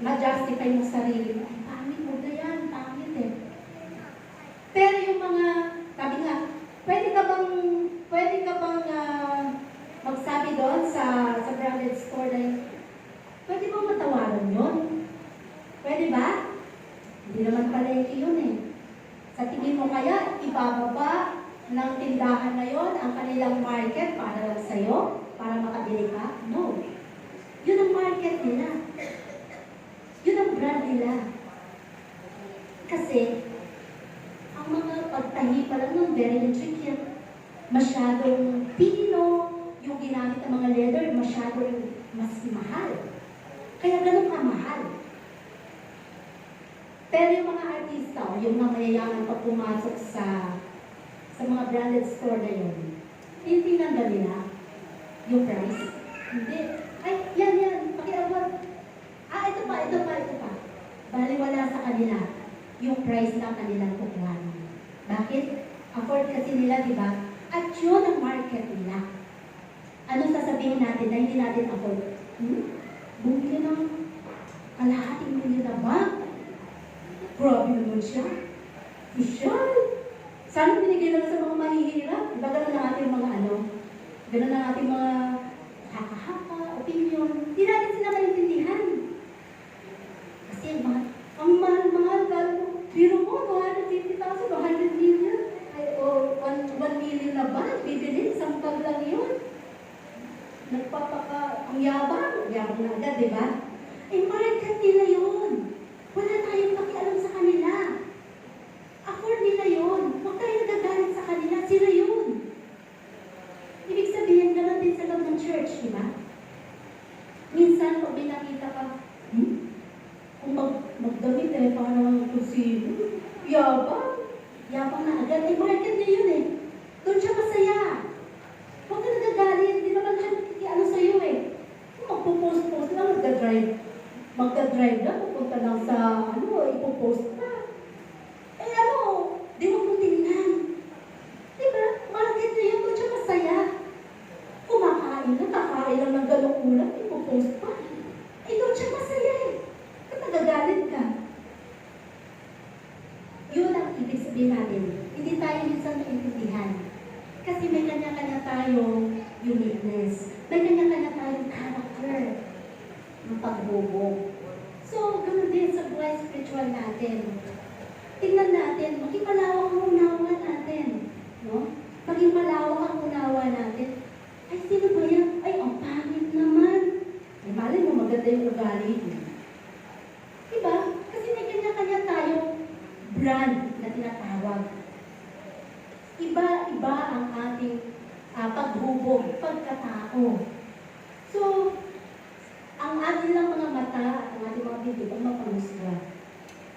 ma-justify mo sarili mo. Ay, pangit mo na yan. Pangit eh. Pero yung mga, sabi nga, pwede ka bang magsabi doon sa branded store na yun, pwede bang matawaran yun? Pwede ba? Hindi naman palengke yun eh. Sa tingin mo kaya, ibababa ng tindahan na yon ang kanilang market para lang sa'yo? Para makabili ka? No. Yun ang market nila. Yun ang brand nila. Kasi, ang mga pagtahi pa lang ng very intricate, masyadong pino, yung ginamit ng mga leather, masyadong mas mahal. Kaya ganun kamahal. Pero yung mga artista, yung mga mayayaman pag pumasok sa mga branded store na yun, tinitingnan ba nila yung price? Hindi. Ay, yan, pakiabot. Ito pa. Baliwala sa kanila yung price na kanilang kukuhan. Bakit? Afford kasi nila, di ba? At yun ang market nila. Ano sasabihin natin na hindi natin afford? Bumili ng kalahating milyon na ba? Grabe naman siya. Sosyal. Sana binigay lang sa mga mahihirap. Diba ganun ang ating mga ganun ang ating mga haka-haka, opinion. Hindi natin sila maintindihan. Kasi ang mahal-mahal, biro mo, 250,000, 100 million, o 1 million na ba? Bibili, isang tag lang yun. Ang yabang na agad, di ba? Eh, market nila yun. Wala tayong pakialam sa kanila. Afford nila yun. Huwag tayo nagagalit sa kanila. Sila yun. Ibig sabihin, gano'n din sa loob ng church, di ba? Minsan, pag may nakita ka, kung magdamit parang kung si yabang na agad. Eh, market niya yun eh. Doon siya masaya. Huwag ka nagagalit. Hindi naman siya ano sa'yo eh. Kung magpo-post lang, magdadrive lang, pupunta lang sa ipopost na. Eh di mo kong tingnan. Diba? Market niya yun, doon siya masaya. Kumakain lang, kakain lang ng galong ulam, ipopost pa. Eh, doon siya masaya eh. Ba't nagagalit ka? Yun ang ibig sabihin natin. Hindi tayo minsan maintindihan. Kasi may kanya-kanya tayong uniqueness. May kanya-kanya tayong character ng pagbubog. So, ganoon din sa buhay spiritual natin. Tingnan natin, maging malawak ang unawa natin. No? Maging malawak ang unawa natin. Ay, sino ba yan? Ay, ang pangit naman. Ay, malay mo, maganda yung ugali mo. Diba? Kasi may kanya-kanya tayong brand na tinatawag. Iba-iba ang ating paghubog, pagkatao. So, ang ating lang mga mata at ang ating mga bibig ang mapanghusga.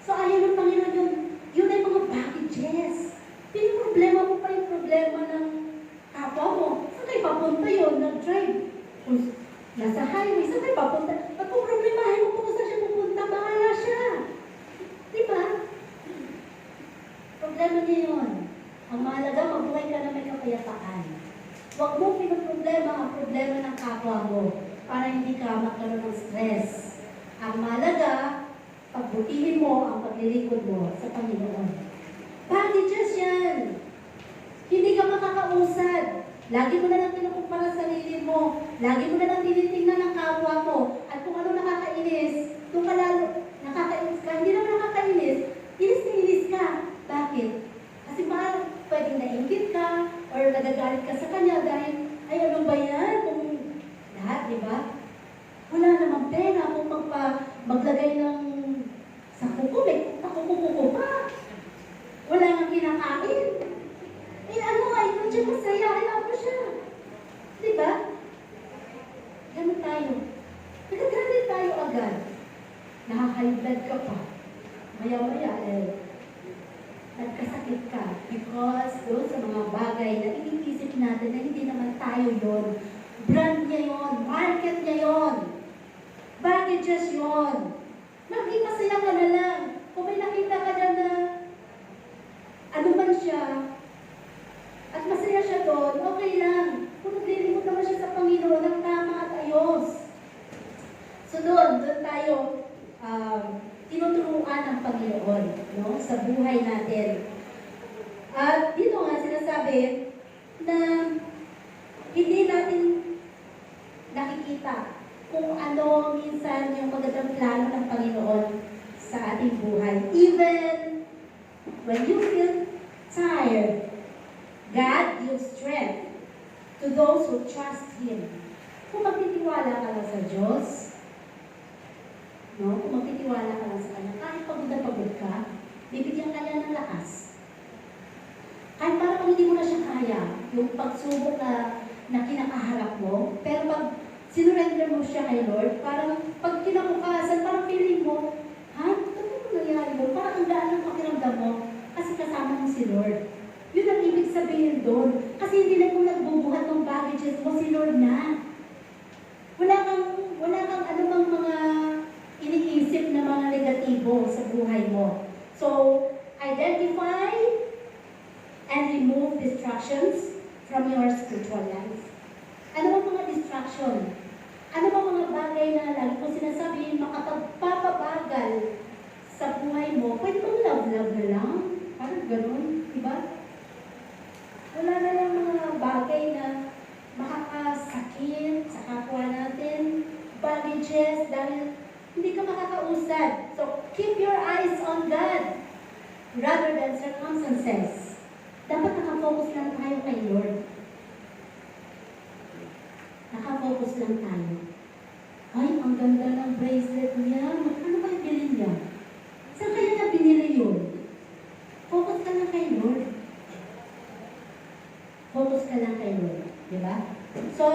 So, ayaw ng Panginoon yun ay mga baggages. Pinoproblema mo pa yung problema ng kapwa mo. Saan kayo papunta yun? Nag-drive. Kung nasa highway, saan kayo papunta? At kung problemahin mo kung saan siya pupunta, bahala siya. Diba? Problema niya yun. Ang mahalaga, mabuhay ka na may kapayapaan. Huwag mo pinoproblema ang problema ng kapwa mo para hindi ka magkaroon ng stress. Ang mahalaga, pagbutihin mo ang paglilingkod mo sa Panginoon. Baggages yan. Hindi ka makakausad. Lagi mo na lang kinukumpara sa sarili mo. Lagi mo na lang tinitingnan ang kapwa mo. At kung ano nakakainis, kung kalalo, nakakainis ka, hindi naman nakakainis, inis na inis ka. Bakit? Kasi parang pwedeng nainggit ka or nagagalit ka sa kanya dahil, ay ano ba yan? Kung lahat, di ba? Wala namang pera kung maglagay ng sa kuko, may kuko pa. Wala nang kinakain. Eh ay kung siya masaya, alam mo siya. Diba? Ganun tayo. Nagagalit tayo agad. Nakakaibad ka pa. Maya-maya nagkasakit ka. Because doon sa mga bagay na iniisip natin na hindi naman tayo yon. Brand niya yon. Market niya yon. Baggages yon. Maging masaya ka na lang. Kung may nakita ka na ano man siya, at masaya siya doon, okay lang. Kung naglilimot naman siya sa Panginoon, ang tama at ayos. So doon tayo tinuturuan ng Panginoon, no, sa buhay natin. At dito nga sinasabi na hindi natin nakikita kung ano minsan yung magandang plano ng Panginoon sa ating buhay. Even when you feel tired, God gives strength to those who trust Him. Kung magtitiwala ka lang sa Diyos, no? Kung magtitiwala ka lang sa Kanya, kahit pagod na pagod ka, bibigyan ka niya ng lakas. Kahit parang hindi mo na siya kaya, yung pagsubok na kinakaharap mo, pero pag sinurrender mo siya kay Lord, parang pag kinabukasan, parang feeling mo, ano nangyari mo? Parang ang daan ng pakiramdam mo, kasi kasama mo si Lord. Yun ang ibig sabihin doon. Kasi hindi na kung nagbubuhat ng baggages mo, si Lord na. Wala kang anumang mga iniisip na mga negatibo sa buhay mo. So, identify and remove distractions from your spiritual life. Ano bang mga distraction? Ano bang mga bagay na lagi ko sinasabihin makapagpapabagal sa buhay mo? Pwede bang love na lang? Parang said. So, keep your eyes on God rather than circumstances. Dapat nakafocus lang tayo kay Lord. Nakafocus lang tayo. Ay, ang ganda ng bracelet niya. Ano kaya bilhin niya? Saan kaya niya binili yun? Focus ka lang kay Lord. Focus ka lang kay Lord. Diba? So,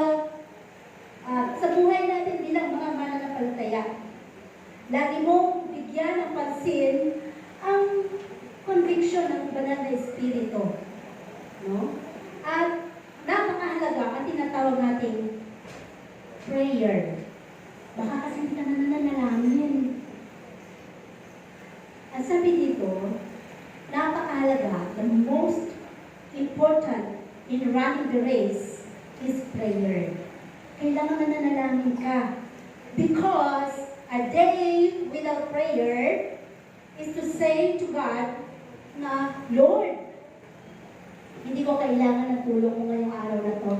sa buhay natin bilang mga mananampalataya, lagi mong bigyan ng pansin ang conviction ng banal na espiritu. No? At napakahalaga ang tinatawag nating prayer. Baka kasi hindi ka nananalangin. Ang sabi dito, napakahalaga, the most important in running the race is prayer. Kailangan nananalangin ka. Because a day without prayer is to say to God na, Lord, hindi ko kailangan ng tulong mo ngayong araw na to.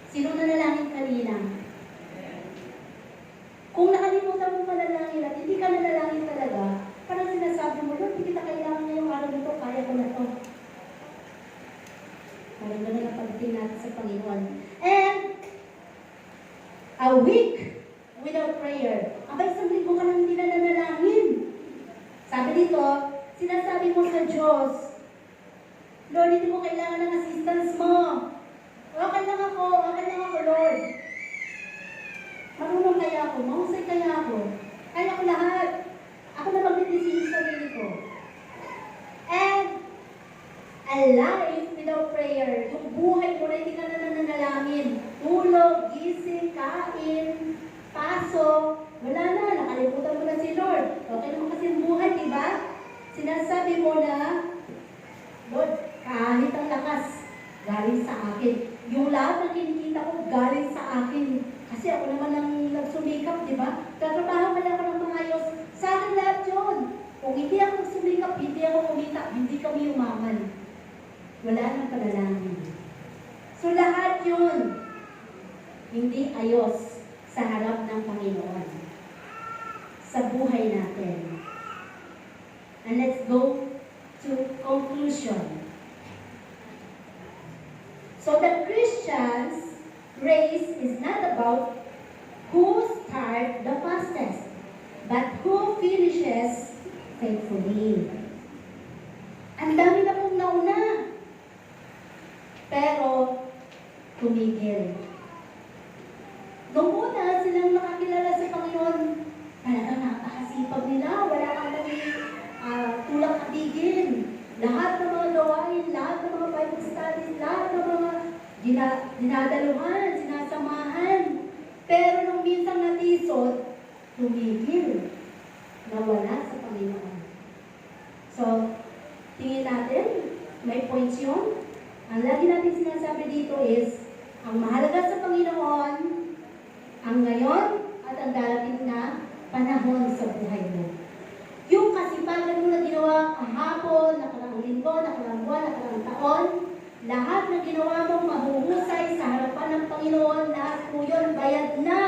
Sino nanalangin kanina? Kung nakalimutan mo manalangin at hindi ka nanalangin talaga, parang sinasabi mo, Lord, hindi kita kailangan ngayong araw na to, kaya ko na to. Parang ganun ang pagdating natin sa Panginoon. And a week without prayer. Abay, isang linggo ka lang hindi na nanalangin. Sabi dito, sinasabi mo sa Diyos, Lord, hindi ko kailangan ng assistance mo. Okay lang ako, Lord. Marunong kaya ako, mahusay kaya ako. Kaya ko lahat. Ako na magdidesisyon sa sarili ko. And a life without prayer, yung buhay mo na hindi ka na nananalangin. Tulog, gising, kain, pasok, wala na, nakalimutan mo na si Lord. Okay naman kasi yung buhay, di ba? Sinasabi mo na, Lord, kahit ang lakas, galing sa akin. Yung lahat ng kinikita ko, galing sa akin. Kasi ako naman ang nagsumikap, di ba? Tatrabaho kaya ako ng maayos. Sa akin lahat yun. Kung hindi ako nagsumikap, hindi ako kumita, hindi kami umaman. Wala nang panalangin. So lahat yun, hindi ayos sa harap ng Panginoon. Sa buhay natin. And let's go to conclusion. So the Christian's race is not about who starts the fastest, but who finishes faithfully. Ang dami na pong nauna, pero tumigil. Noong una, silang nakakilala sa Panginoon, talagang napakasipag nila, wala kang tulak at tigil. Lahat ng mga gawain, lahat ng mga Bible studies, lahat ng mga dinadaluhan, sinasamahan. Pero nung minsan natisod, tumigil. Nawala sa Panginoon. So, tingin natin, may points yun. Ang lagi natin sinasabi dito is, ang mahalaga sa Panginoon, ang ngayon at ang darating na panahon sa buhay mo. Yung kasipagan mo na ginawa kahapon, nakarang linggo, nakarang buwan, nakarang taon, lahat na ginawa mong mahuhusay sa harapan ng Panginoon, lahat po yun, bayad na.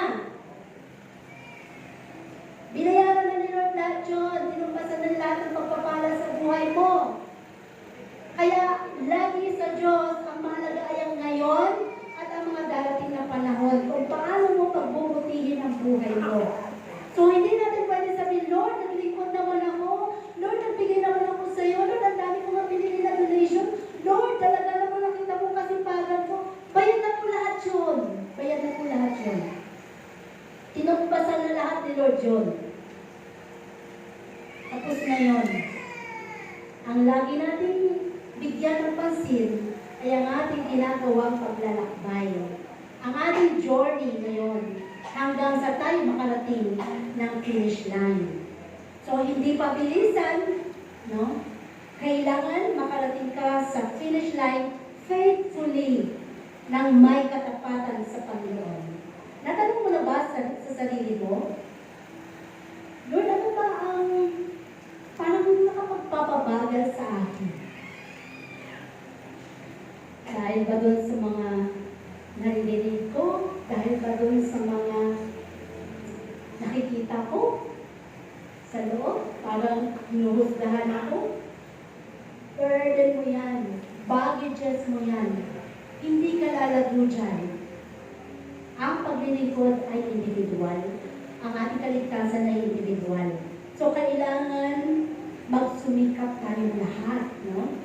Binayaran na ni Lord lahat yun, tinumpasan na lahat ng pagpapala sa buhay mo. Kaya, lagi sa Diyos, ang mahalaga ay ang ngayon at ang mga darating na panahon kung paano mo pagbubutihin ang buhay mo. So, hindi natin pwede sabihin, Lord, naglingkod naman ako. Lord, nagbigay naman ako sa iyo. Lord, ang dami ko nga pinili na donation. Lord, talaga naman nakita mo kasipagan ko. Bayad na po lahat yun. Bayad na po lahat yun. Tinumpasan na lahat ni Lord yun. Tapos na yun. Ang lagi nating bigyan ng pansin ay ang ating ginagawang paglalakbay. Ang ating journey ngayon hanggang sa tayo makarating ng finish line. So, hindi pa bilisan, no? Kailangan makarating ka sa finish line faithfully ng may katapatan sa Panginoon. Natanong mo na ba sa sarili mo? Lord, ano ba ang parang nakapagpapabagal sa akin? Dahil ba doon sa mga naririnig ko? Dahil ba doon sa mga nakikita ako sa loob, parang hinuhusgahan ako. Burden mo yan. Baggages mo yan. Hindi ka lalago dyan. Ang paglilingkod ay individual. Ang ating kaligtasan ay individual. So, kailangan magsumikap tayong lahat, no?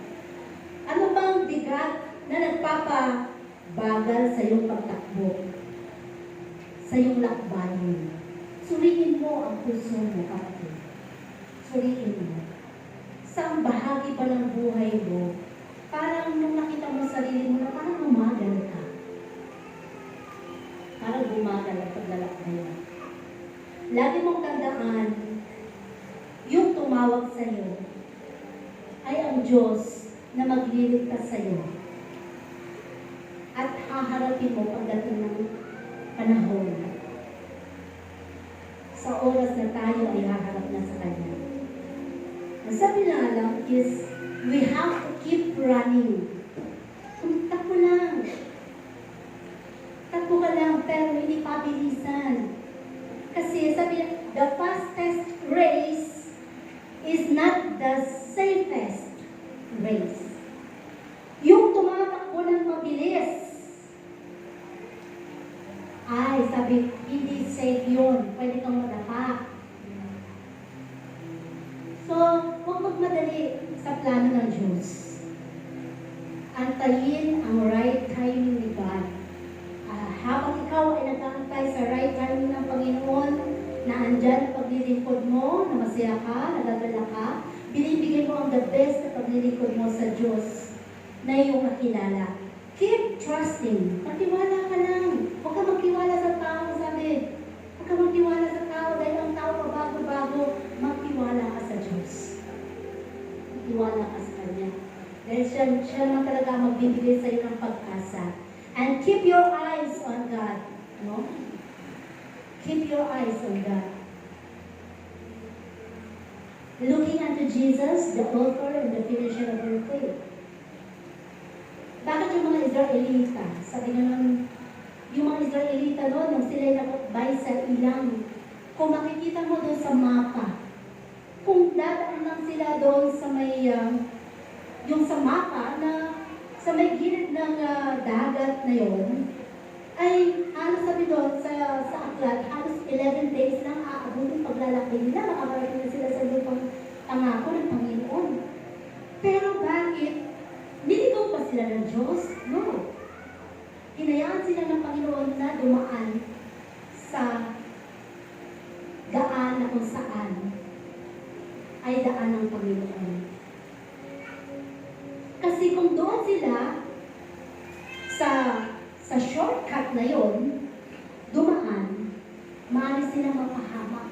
Ano bang bigat na nagpapabagal sa iyong pagtakbo? Sa iyong lakbayin? Suriin mo ang puso mo, kapatid. Suriin mo. Saan bahagi ba ng buhay mo? Parang nung nakita mo sarili mo na parang umagal ka. Parang bumagal ang paglalakbayan. Lagi mong tandaan, yung tumawag sa iyo ay ang Diyos na magliligtas sa iyo. At haharapin mo pagdating ng panahon. Sa oras na tayo ay haharap na sa Kanya. Ang sabi na lang is, we have to keep running. Takbo lang. Takbo ka lang, pero hindi pabilisan. Kasi sabi na, the fastest race is not the safest race. Yung tumatakbo ng mabilis, ay, sabi, hindi safe yun. Pwede kang madapa. So, huwag magmadali sa plano ng Diyos. Antayin ang right timing ni God. Habang ikaw ay nag-aantay sa right timing ng Panginoon, na andyan ang paglilingkod mo, na masaya ka, nagagala ka, binibigay mo ang the best na paglilingkod mo sa Diyos na iyong nakilala. Keep trusting. Magtiwala ka lang. Huwag ka magtiwala sa tao, sabi. Huwag ka magtiwala sa tao dahil ang tao pabago-bago. Magtiwala ka sa Diyos. Magtiwala ka sa Kanya. Dahil siya naman talaga magbibigay sa iyo ng pag-asa. And keep your eyes on God. No? Keep your eyes on God. Looking unto Jesus, the author and the finisher of our faith. Bakit yung mga Israelita? Sabi naman, yung mga Israelita doon, nung sila'y nakatbay sa ilang, kung makikita mo doon sa mapa, kung dadaan lang sila doon sa may, yung sa mapa na sa may gilid ng dagat na yon, ay halos sabi doon sa aklat, halos 11 days lang aabutin paglalakbay nila, makakarating na sila sa lupang pangako ng Panginoon. Pero bakit? Niligaw pa sila ng Diyos? No. Hinayaan sila ng Panginoon na dumaan sa daan na kung saan ay daan ng Panginoon. Kasi kung doon sila sa shortcut na yon, dumaan, maaari silang mapahamak.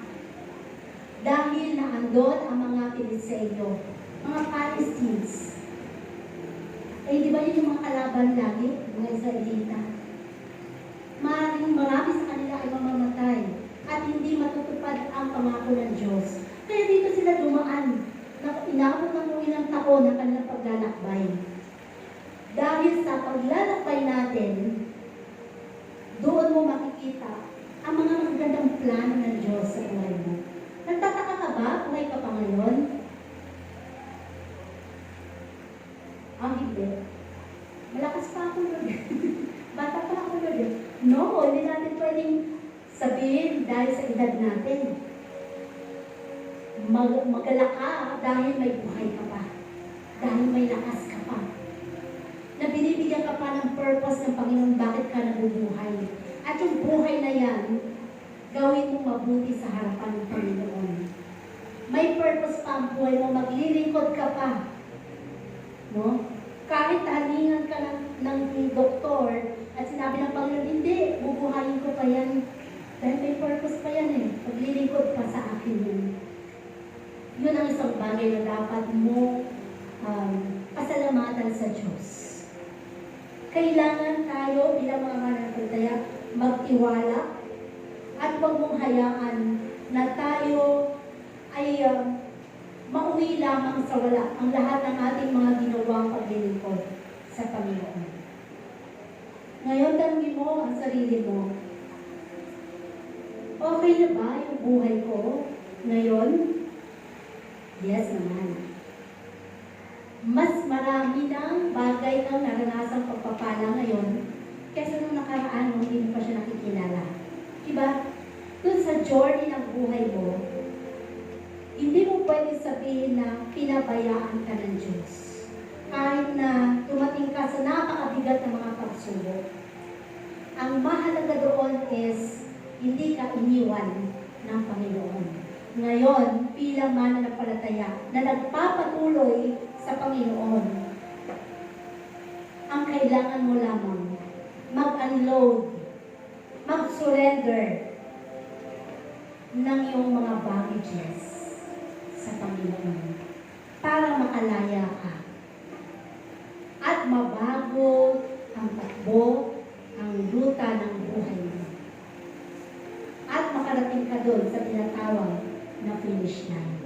Dahil na andon ang mga Piliseo, mga Palestines. Eh, di ba yun yung mga kalaban lagi, mga Israelita? Maraming marami sa kanila ay mamamatay at hindi matutupad ang pangako ng Diyos. Kaya dito sila dumaan. Inabot ng ilang taon ang kanilang paglalakbay. Dahil sa paglalakbay natin, doon mo makikita ang mga magagandang plano ng Diyos sa buhay mo. Nagtataka ka ba? Buhay ka pa ngayon? Ang hindi. Malakas pa ako nun. Bata pa ako nun. No, hindi natin pwedeng sabihin dahil sa edad natin. Magala ka dahil may buhay ka pa. Dahil may lakas ka pa. Na binibigyan ka pa ng purpose ng Panginoon bakit ka nabubuhay. At yung buhay na yan, gawin mong mabuti sa harapan ng Panginoon. May purpose pa ang buhay mo, maglilingkod ka pa. No? Kahit talingan ka ng doktor at sinabi ng Panginoon, hindi, bubuhayin ko pa yan. Dahil may purpose pa yan eh. Maglilingkod pa sa akin yun. Yun ang isang bagay na dapat mo pasalamatan sa Diyos. Kailangan tayo bilang mga mananampalataya magtiwala at huwag mong hayaan na tayo ay mauwi lamang sa wala ang lahat ng ating mga ginawang paglilingkod sa Panginoon. Ngayon, tanungin mo ang sarili mo. Okay, Okay na ba yung buhay ko ngayon? Yes naman. Mas marami ng bagay ng naranasang pagpapala ngayon kaysa nung nakaraan nung hindi mo pa siya nakikilala. Diba? Doon sa journey ng buhay mo, hindi mo pwede sabihin na pinabayaan ka ng Diyos. Kahit na dumating ka sa napakabigat ng mga pagsubok. Ang mahalaga doon is hindi ka iniwan ng Panginoon. Ngayon, bilang mananampalataya na nagpapatuloy sa Panginoon, ang kailangan mo lamang mag-unload, mag-surrender ng iyong mga baggages sa Panginoon para makalaya ka at mabago ang takbo, ang ruta ng buhay mo at makarating ka doon sa tinatawag na finish line.